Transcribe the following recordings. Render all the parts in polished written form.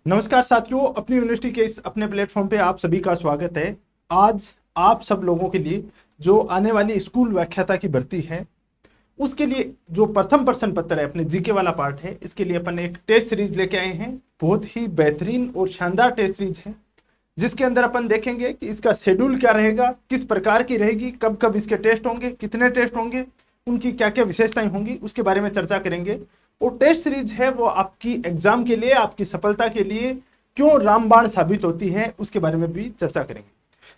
नमस्कार साथियों, अपनी यूनिवर्सिटी के इस अपने प्लेटफॉर्म पे आप सभी का स्वागत है। आज आप सब लोगों के लिए जो आने वाली स्कूल व्याख्याता की भर्ती है उसके लिए जो प्रथम प्रश्न पत्र है, अपने जीके वाला पार्ट है, इसके लिए अपन एक टेस्ट सीरीज लेके आए हैं। बहुत ही बेहतरीन और शानदार टेस्ट सीरीज है जिसके अंदर अपन देखेंगे कि इसका शेड्यूल क्या रहेगा, किस प्रकार की रहेगी, कब कब इसके टेस्ट होंगे, कितने टेस्ट होंगे, उनकी क्या क्या विशेषताएं होंगी, उसके बारे में चर्चा करेंगे। और टेस्ट सीरीज है वो आपकी एग्जाम के लिए, आपकी सफलता के लिए क्यों रामबाण साबित होती है उसके बारे में भी चर्चा करेंगे।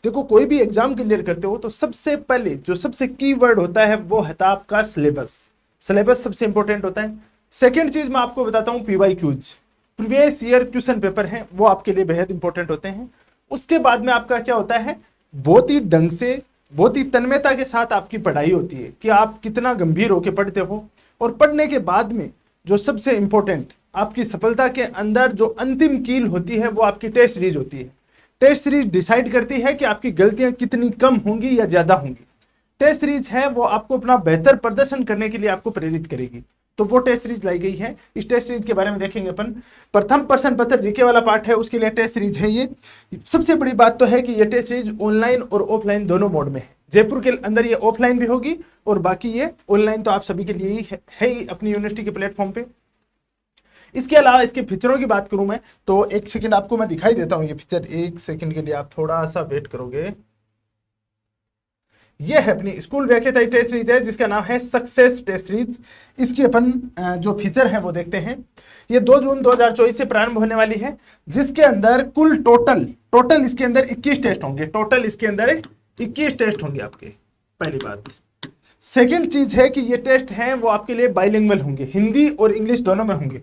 देखो, कोई भी एग्जाम क्लियर करते हो तो सबसे पहले जो सबसे की वर्ड होता है वो है आपका सिलेबस। सिलेबस सबसे इंपॉर्टेंट होता है। सेकेंड चीज मैं आपको बताता हूँ PYQs, previous year question paper है, वो आपके लिए बेहद इंपॉर्टेंट होते हैं। उसके बाद में आपका क्या होता है, बहुत ही ढंग से, बहुत ही तन्मयता के साथ आपकी पढ़ाई होती है कि आप कितना गंभीर होकर पढ़ते हो। और पढ़ने के बाद में जो सबसे इंपॉर्टेंट आपकी सफलता के अंदर जो अंतिम कील होती है वो आपकी टेस्ट सीरीज होती है। टेस्ट सीरीज डिसाइड करती है कि आपकी गलतियां कितनी कम होंगी या ज्यादा होंगी। टेस्ट सीरीज है वो आपको अपना बेहतर प्रदर्शन करने के लिए आपको प्रेरित करेगी, तो वो टेस्ट सीरीज लाई गई है। इस टेस्ट सीरीज के बारे में देखेंगे अपन। प्रथम प्रश्न पत्र जीके वाला पार्ट है, उसके लिए टेस्ट सीरीज है ये। सबसे बड़ी बात तो है कि ये टेस्ट सीरीज ऑनलाइन और ऑफलाइन दोनों मोड में है। जयपुर के अंदर ये ऑफलाइन भी होगी और बाकी ये ऑनलाइन तो आप सभी के लिए ही है ही अपनी यूनिवर्सिटी के प्लेटफॉर्म पे। इसके अलावा इसके फीचरों की बात करूं मैं तो एक सेकंड आपको मैं दिखाई देता हूं ये फीचर। एक सेकंड के लिए आप थोड़ा सा वेट करोगे। ये है अपनी स्कूल व्याख्याता टेस्ट सीरीज है जिसका नाम है सक्सेस टेस्ट सीरीज। इसकी अपन जो फीचर है वो देखते हैं। ये 2 जून 2024 से प्रारंभ होने वाली है, जिसके अंदर कुल टोटल इसके अंदर 21 टेस्ट होंगे। टोटल इसके अंदर 21 टेस्ट होंगे आपके, पहली बात। सेकंड चीज है कि ये टेस्ट हैं वो आपके लिए बाइलिंगुअल होंगे, हिंदी और इंग्लिश दोनों में होंगे।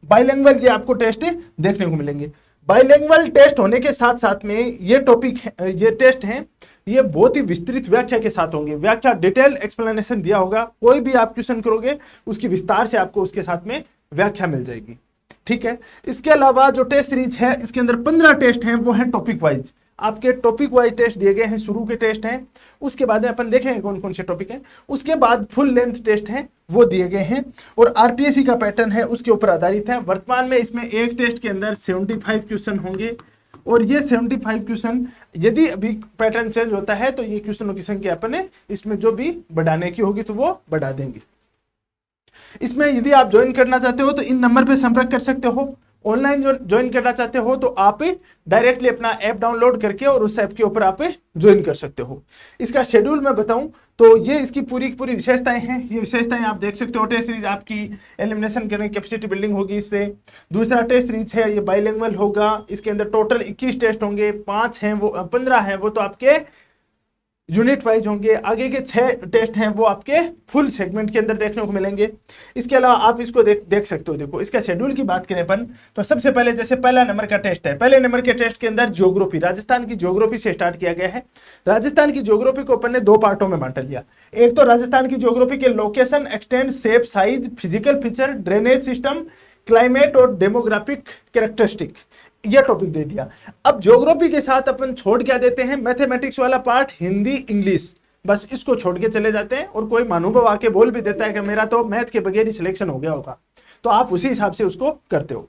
बाइलिंगुअल ये आपको टेस्ट देखने को मिलेंगे। बाइलिंगुअल टेस्ट होने के साथ साथ में ये टॉपिक ये टेस्ट हैं ये बहुत ही विस्तृत व्याख्या के साथ होंगे। व्याख्या डिटेल एक्सप्लेनेशन दिया होगा, कोई भी आप क्वेश्चन करोगे उसकी विस्तार से आपको उसके साथ में व्याख्या मिल जाएगी। ठीक है। इसके अलावा जो टेस्ट सीरीज है इसके अंदर 15 टेस्ट हैं वो हैं टॉपिक वाइज। आपके टॉपिक वाइज टेस्ट दिए गए हैं, शुरू के टेस्ट हैं, उसके बाद में अपन देखेंगे कौन कौन से टॉपिक हैं। उसके बाद फुल लेंथ टेस्ट हैं वो दिए गए हैं और आरपीएससी का पैटर्न है उसके ऊपर आधारित है। वर्तमान में इसमें एक टेस्ट के अंदर 75 क्वेश्चन होंगे और ये 75 क्वेश्चन यदि अभी पैटर्न चेंज होता है तो ये क्वेश्चनों की संख्या अपन इसमें जो भी बढ़ाने की होगी तो वो बढ़ा देंगे। इसमें यदि आप ज्वाइन करना चाहते हो तो इन नंबर पे संपर्क कर सकते हो। ऑनलाइन जो ज्वाइन करना चाहते हो तो आप डायरेक्टली अपना ऐप डाउनलोड करके और उस ऐप के ऊपर आप ज्वाइन कर सकते हो। इसका शेड्यूल मैं बताऊं तो ये इसकी पूरी की पूरी विशेषताएं हैं। ये विशेषताएं आप देख सकते हो। टेस्ट सीरीज आपकी एलिमिनेशन करने की कैपेसिटी बिल्डिंग होगी इससे। दूसरा टेस्ट सीरीज है ये बाइलिंगुअल होगा। इसके अंदर टोटल 21 टेस्ट होंगे, 15 हैं वो तो आपके यूनिट वाइज होंगे। आगे के 6 टेस्ट हैं वो आपके फुल सेगमेंट के अंदर देखने को मिलेंगे। इसके अलावा आप इसको देख सकते हो। देखो, इसका शेड्यूल की बात करें अपन तो सबसे पहले जैसे पहला नंबर का टेस्ट है, पहले नंबर के टेस्ट के अंदर ज्योग्राफी, राजस्थान की ज्योग्राफी से स्टार्ट किया गया है। राजस्थान की ज्योग्राफी को अपन ने 2 पार्टों में बांट लिया। एक तो राजस्थान की ज्योग्राफी के location, extent, shape, size, physical feature, drainage system, climate और डेमोग्राफिक कैरेक्टरिस्टिक, यह टॉपिक दे दिया। अब ज्योग्राफी के साथ अपन छोड़ क्या देते हैं, मैथमेटिक्स वाला पार्ट, हिंदी, इंग्लिश, बस इसको छोड़ के चले जाते हैं। और कोई महानुभाव आके बोल भी देता है कि मेरा तो मैथ के बगैर ही सिलेक्शन हो गया होगा, तो आप उसी हिसाब से उसको करते हो।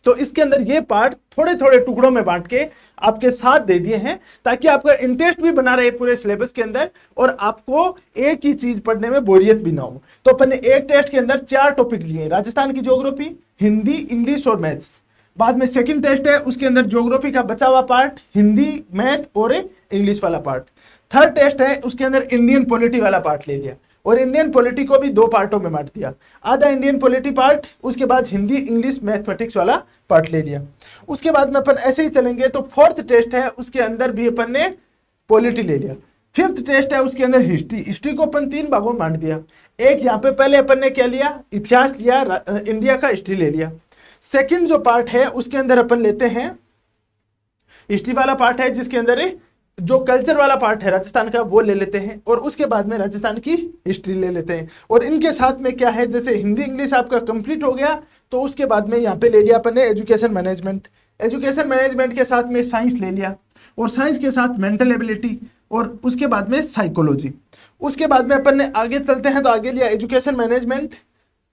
तो इसके अंदर ये पार्ट थोड़े थोड़े टुकड़ों में बांट के आपके साथ दे दिए हैं ताकि आपका इंटरेस्ट भी बना रहे पूरे सिलेबस के अंदर और आपको एक ही चीज पढ़ने में बोरियत भी ना हो। तो अपन ने एक टेस्ट के अंदर 4 टॉपिक लिए, राजस्थान की ज्योग्राफी, हिंदी, इंग्लिश और मैथ्स। बाद में सेकंड टेस्ट है उसके अंदर ज्योग्राफी का बचा हुआ पार्ट, हिंदी, मैथ और इंग्लिश वाला पार्ट। थर्ड टेस्ट है उसके अंदर इंडियन पॉलिटी वाला पार्ट ले लिया और इंडियन पॉलिटी को भी 2 पार्टों में बांट दिया। आधा इंडियन पॉलिटी पार्ट, उसके बाद हिंदी, इंग्लिश, मैथमेटिक्स वाला पार्ट ले लिया। उसके बाद में अपन ऐसे ही चलेंगे तो फोर्थ टेस्ट है उसके अंदर भी अपन ने पॉलिटी ले लिया। फिफ्थ टेस्ट है उसके अंदर हिस्ट्री को अपन 3 भागों में बांट दिया। एक यहाँ पे पहले अपन ने क्या लिया, इतिहास लिया, इंडिया का हिस्ट्री ले लिया। सेकंड जो पार्ट है उसके अंदर अपन लेते हैं हिस्ट्री वाला पार्ट है, जिसके अंदर जो कल्चर वाला पार्ट है राजस्थान का वो ले लेते हैं और उसके बाद में राजस्थान की हिस्ट्री ले लेते हैं। और इनके साथ में क्या है, जैसे हिंदी इंग्लिश आपका कंप्लीट हो गया तो उसके बाद में यहाँ पे ले लिया अपन ने एजुकेशन मैनेजमेंट। एजुकेशन मैनेजमेंट के साथ में साइंस ले लिया और साइंस के साथ मेंटल एबिलिटी और उसके बाद में साइकोलॉजी। उसके बाद में अपन ने आगे चलते हैं तो आगे लिया एजुकेशन मैनेजमेंट,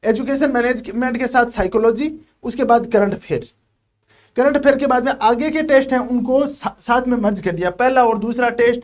एजुकेशन मैनेजमेंट के साथ साइकोलॉजी, उसके बाद करंट अफेयर। करंट अफेयर के बाद में आगे के टेस्ट हैं उनको साथ में मर्ज कर दिया, पहला और दूसरा टेस्ट,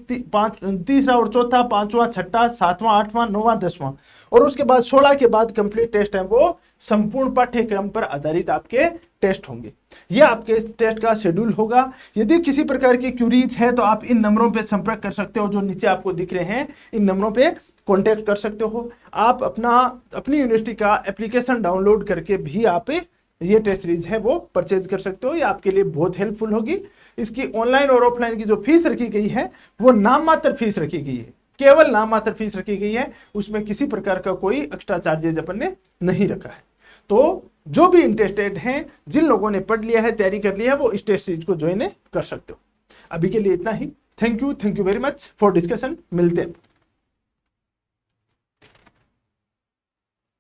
तीसरा और चौथा, पांचवा, छठा, सातवां, आठवां, नौवां, 10वां, और उसके बाद 16 के बाद कंप्लीट टेस्ट है वो संपूर्ण पाठ्यक्रम पर आधारित आपके टेस्ट होंगे। ये आपके इस टेस्ट का शेड्यूल होगा। यदि किसी प्रकार की क्यूरीज है तो आप इन नंबरों पे संपर्क कर सकते हो जो नीचे आपको दिख रहे हैं, इन नंबरों पे कांटेक्ट कर सकते हो। आप अपनी यूनिवर्सिटी का एप्लीकेशन डाउनलोड करके भी आप ये टेस्ट सीरीज है वो परचेज कर सकते हो। ये आपके लिए बहुत हेल्पफुल होगी। इसकी ऑनलाइन और ऑफलाइन की जो फीस रखी गई है वो नाम मात्र फीस रखी गई है, केवल नाम मात्र फीस रखी गई है, उसमें किसी प्रकार का कोई एक्स्ट्रा चार्जेज अपन ने नहीं रखा है। तो जो भी इंटरेस्टेड हैं, जिन लोगों ने पढ़ लिया है, तैयारी कर लिया है, वो इस टेस्ट सीरीज को ज्वाइन कर सकते हो। अभी के लिए इतना ही। Thank you very much for discussion. मिलते हैं।